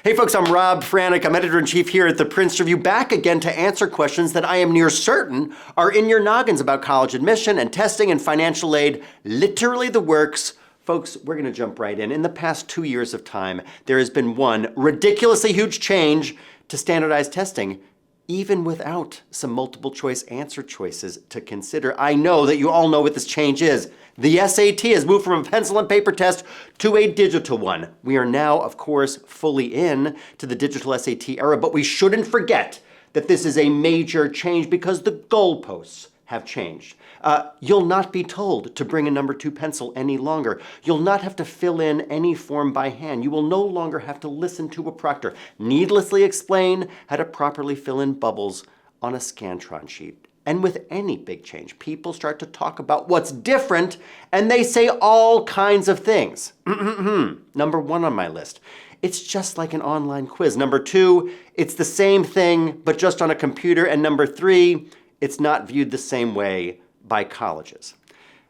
Hey folks, I'm Rob Franek. I'm editor-in-chief here at the Princeton Review, back again to answer questions that I am near certain are in your noggins about college admission and testing and financial aid, literally the works. Folks, we're going to jump right in. In the past 2 years of time, there has been one ridiculously huge change to standardized testing, even without some multiple choice answer choices to consider. I know that you all know what this change is. The SAT has moved from a pencil and paper test to a digital one. We are now, of course, fully in to the digital SAT era, but we shouldn't forget that this is a major change because the goalposts have changed. You'll not be told to bring a number 2 pencil any longer. You'll not have to fill in any form by hand. You will no longer have to listen to a proctor needlessly explain how to properly fill in bubbles on a Scantron sheet. And with any big change, people start to talk about what's different, and they say all kinds of things. Number 1 on my list, it's just like an online quiz. Number 2, it's the same thing, but just on a computer. And number 3, it's not viewed the same way by colleges.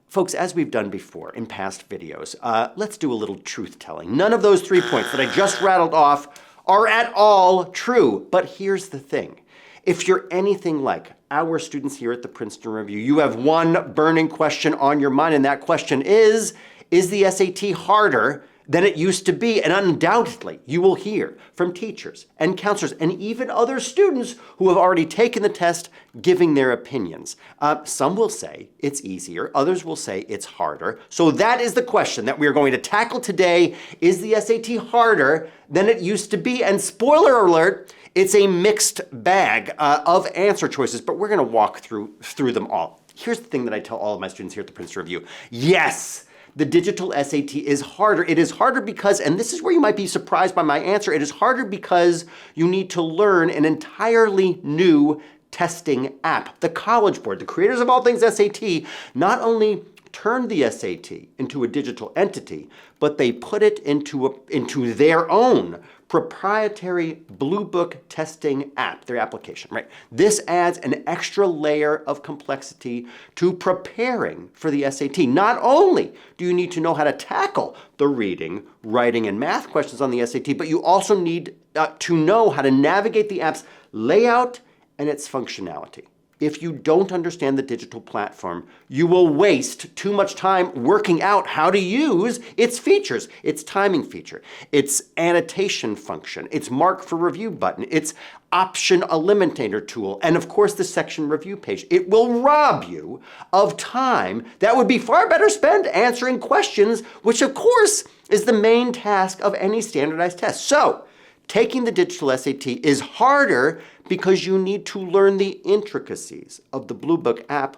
Folks, as we've done before in past videos, let's do a little truth-telling. None of those 3 points that I just rattled off are at all true. But here's the thing. If you're anything like our students here at the Princeton Review, you have one burning question on your mind, and that question is the SAT harder than it used to be? And undoubtedly, you will hear from teachers and counselors and even other students who have already taken the test giving their opinions. Some will say it's easier, others will say it's harder. So that is the question that we are going to tackle today. Is the SAT harder than it used to be? And spoiler alert, it's a mixed bag of answer choices, but we're going to walk through them all. Here's the thing that I tell all of my students here at the Princeton Review. Yes, the digital SAT is harder. It is harder because, and this is where you might be surprised by my answer, it is harder because you need to learn an entirely new testing app. The College Board, the creators of all things SAT, not only turned the SAT into a digital entity, but they put it into their own proprietary Blue Book testing app, their application, right? This adds an extra layer of complexity to preparing for the SAT. Not only do you need to know how to tackle the reading, writing, and math questions on the SAT, but you also need to know how to navigate the app's layout and its functionality. If you don't understand the digital platform, you will waste too much time working out how to use its features, its timing feature, its annotation function, its mark for review button, its option eliminator tool, and of course the section review page. It will rob you of time that would be far better spent answering questions, which of course is the main task of any standardized test. So, taking the digital SAT is harder because you need to learn the intricacies of the Blue Book app.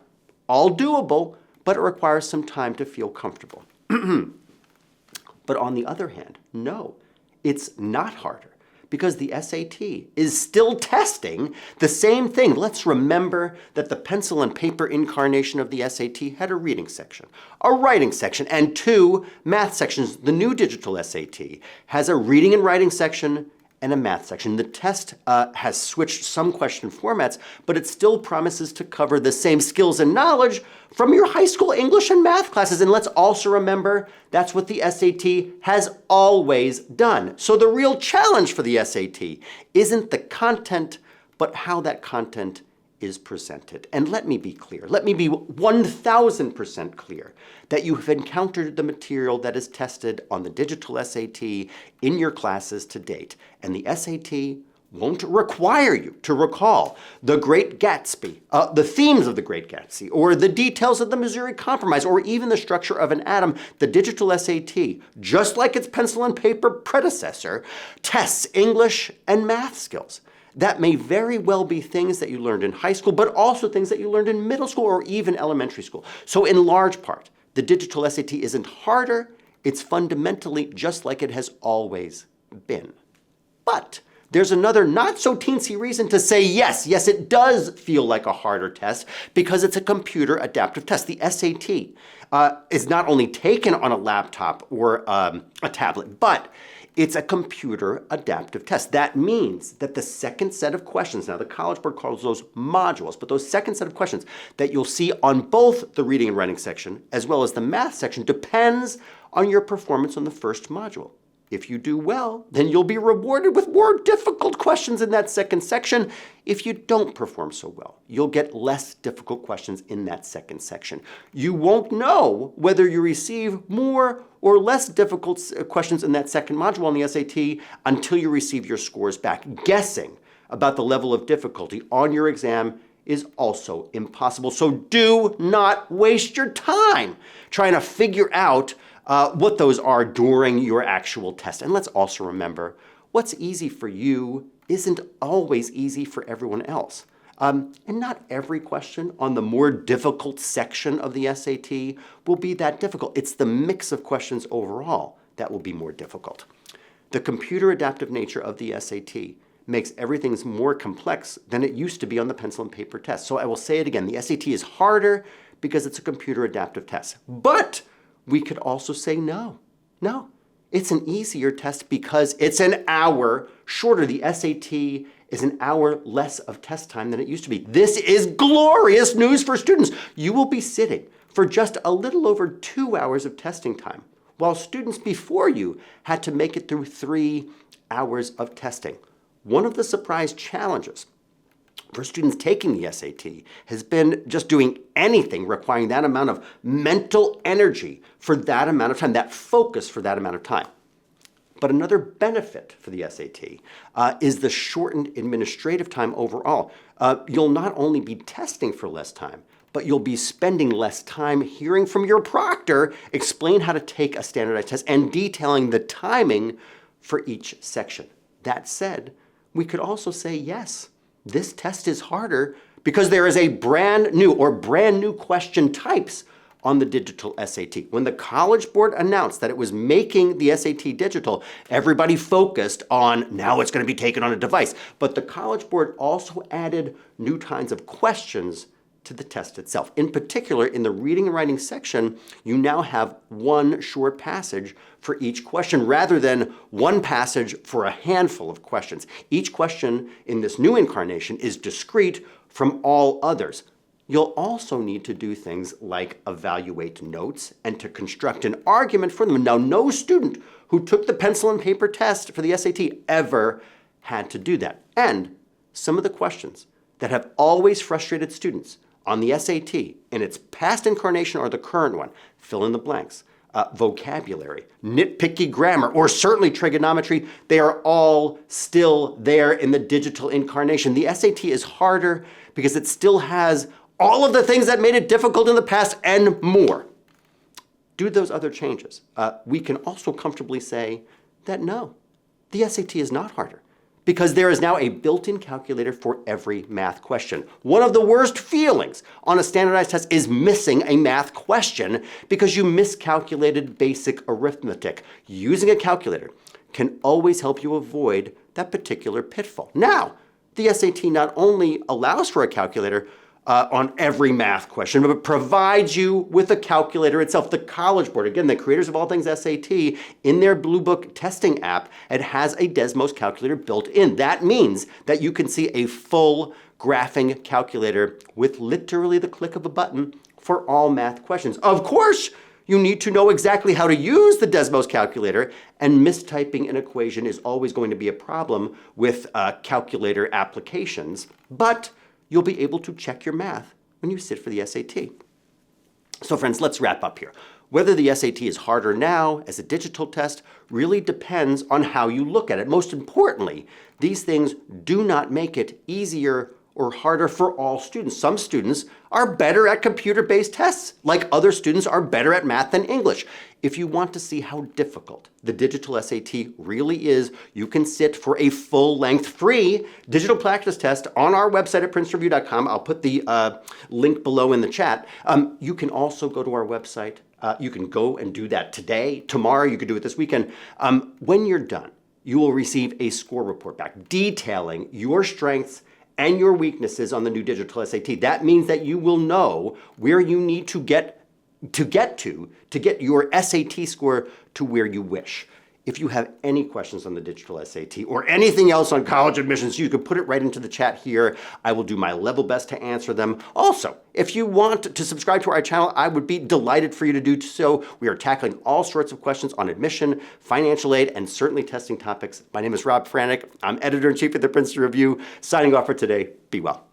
All doable, but it requires some time to feel comfortable. But on the other hand, no, it's not harder because the SAT is still testing the same thing. Let's remember that the pencil and paper incarnation of the SAT had a reading section, a writing section, and 2 math sections. The new digital SAT has a reading and writing section and a math section. The test has switched some question formats, but it still promises to cover the same skills and knowledge from your high school English and math classes. And let's also remember that's what the SAT has always done. So the real challenge for the SAT isn't the content, but how that content is presented. And let me be clear, let me be 1,000% clear that you have encountered the material that is tested on the digital SAT in your classes to date. And the SAT won't require you to recall the Great Gatsby, the themes of the Great Gatsby, or the details of the Missouri Compromise, or even the structure of an atom. The digital SAT, just like its pencil and paper predecessor, tests English and math skills. That may very well be things that you learned in high school, but also things that you learned in middle school or even elementary school. So in large part, the digital SAT isn't harder, it's fundamentally just like it has always been. But there's another not so teensy reason to say yes, it does feel like a harder test because it's a computer adaptive test. The SAT is not only taken on a laptop or a tablet, but it's a computer adaptive test. That means that the second set of questions, now the College Board calls those modules, but those second set of questions that you'll see on both the reading and writing section as well as the math section depends on your performance on the first module. If you do well, then you'll be rewarded with more difficult questions in that second section. If you don't perform so well, you'll get less difficult questions in that second section. You won't know whether you receive more or less difficult questions in that second module on the SAT until you receive your scores back. Guessing about the level of difficulty on your exam is also impossible. So do not waste your time trying to figure out what those are during your actual test. And let's also remember, what's easy for you isn't always easy for everyone else. And not every question on the more difficult section of the SAT will be that difficult. It's the mix of questions overall that will be more difficult. The computer adaptive nature of the SAT makes everything more complex than it used to be on the pencil and paper test. So I will say it again, the SAT is harder because it's a computer adaptive test. But we could also say no. It's an easier test because it's an hour shorter. The SAT is an hour less of test time than it used to be. This is glorious news for students. You will be sitting for just a little over 2 hours of testing time, while students before you had to make it through 3 hours of testing. One of the surprise challenges for students taking the SAT has been just doing anything requiring that amount of mental energy for that amount of time, that focus for that amount of time. But another benefit for the SAT is the shortened administrative time overall. You'll not only be testing for less time, but you'll be spending less time hearing from your proctor explain how to take a standardized test and detailing the timing for each section. That said, we could also say, yes, this test is harder because there is a brand new question types on the digital SAT. When the College Board announced that it was making the SAT digital, everybody focused on now it's going to be taken on a device. But the College Board also added new kinds of questions to the test itself. In particular, in the reading and writing section, you now have one short passage for each question rather than one passage for a handful of questions. Each question in this new incarnation is discrete from all others. You'll also need to do things like evaluate notes and to construct an argument for them. Now, no student who took the pencil and paper test for the SAT ever had to do that. And some of the questions that have always frustrated students on the SAT in its past incarnation or the current one, fill in the blanks, vocabulary, nitpicky grammar, or certainly trigonometry, they are all still there in the digital incarnation. The SAT is harder because it still has all of the things that made it difficult in the past and more. Due to those other changes, we can also comfortably say that no, the SAT is not harder, because there is now a built-in calculator for every math question. One of the worst feelings on a standardized test is missing a math question because you miscalculated basic arithmetic. Using a calculator can always help you avoid that particular pitfall. Now, the SAT not only allows for a calculator on every math question, but provides you with a calculator itself. The College Board, again, the creators of all things SAT, in their Blue Book testing app, it has a Desmos calculator built in. That means that you can see a full graphing calculator with literally the click of a button for all math questions. Of course, you need to know exactly how to use the Desmos calculator, and mistyping an equation is always going to be a problem with calculator applications, but you'll be able to check your math when you sit for the SAT. So friends, let's wrap up here. Whether the SAT is harder now as a digital test really depends on how you look at it. Most importantly, these things do not make it easier or harder for all students. Some students are better at computer-based tests, like other students are better at math than English. If you want to see how difficult the digital SAT really is, you can sit for a full-length free digital practice test on our website at princetonreview.com. I'll put the link below in the chat. You can also go to our website. You can go and do that today, tomorrow, you could do it this weekend. When you're done, you will receive a score report back detailing your strengths and your weaknesses on the new digital SAT. That means that you will know where you need to get your SAT score to where you wish. If you have any questions on the digital SAT or anything else on college admissions, you can put it right into the chat here. I will do my level best to answer them. Also, if you want to subscribe to our channel, I would be delighted for you to do so. We are tackling all sorts of questions on admission, financial aid, and certainly testing topics. My name is Rob Franek. I'm editor-in-chief of the Princeton Review. Signing off for today. Be well.